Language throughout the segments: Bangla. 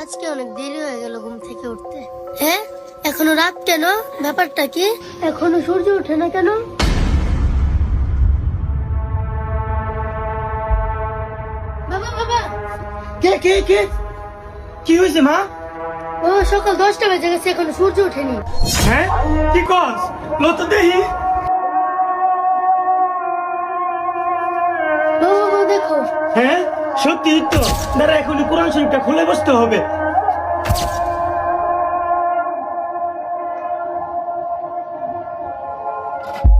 আজকে অনেক দেরি হয়ে গেল ঘুম থেকে উঠতে। হ্যাঁ, এখনো রাত কেন? ব্যাপারটা কি? এখনো সূর্য ওঠে না কেন? বাবা বাবা, কে কে কে কি হয়েছে মা? ও সকাল 10টা বেজে গেছে, এখনো সূর্য ওঠেনি। হ্যাঁ, কি কস? লত দেহি। বাবা দেখো। হ্যাঁ সত্যি তো, দাঁড়া এখনই কোরআন শরীফটা খুলে বসতে হবে।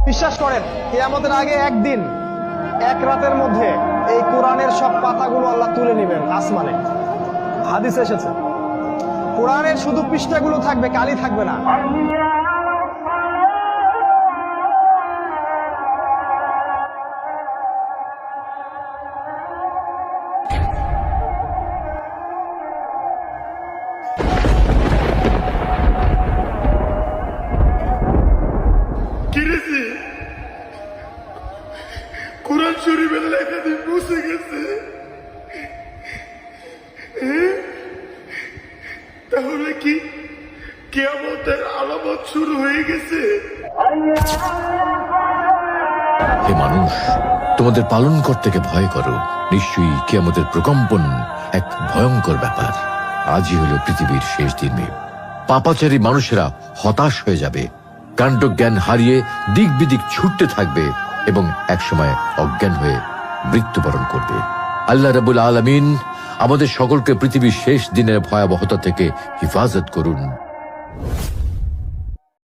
বিশ্বাস করেন কিয়ামতের আগে একদিন এক রাতের মধ্যে এই কোরআনের সব পাতাগুলো আল্লাহ তুলে নেবেন আসমানে। হাদিস এসেছে কোরআনের শুধু পৃষ্ঠাগুলো থাকবে, কালি থাকবে না। কিরেছে কোরআন শরীফের লেখা দিয়ে মুছে গেছে। তাহলে কি কিয়ামতের আলামত শুরু হয়ে গেছে? হে মানুষ, তোমাদের পালনকর্তাকে ভয় করো। নিশ্চয়ই কিয়ামতের প্রকম্পন এক ভয়ঙ্কর ব্যাপার। আজই হলো পৃথিবীর শেষ দিন। পাপাচারী মানুষেরা হতাশ হয়ে যাবে, কাণ্ডজ্ঞান হারিয়ে দিক বিদিক ছুটতে থাকবে এবং একসময় অজ্ঞান হয়ে মৃত্যুবরণ করবে। আল্লাহ রাব্বুল আলামিন আমাদের সকলকে পৃথিবীর শেষ দিনের ভয়াবহতা থেকে হিফাজত করুন।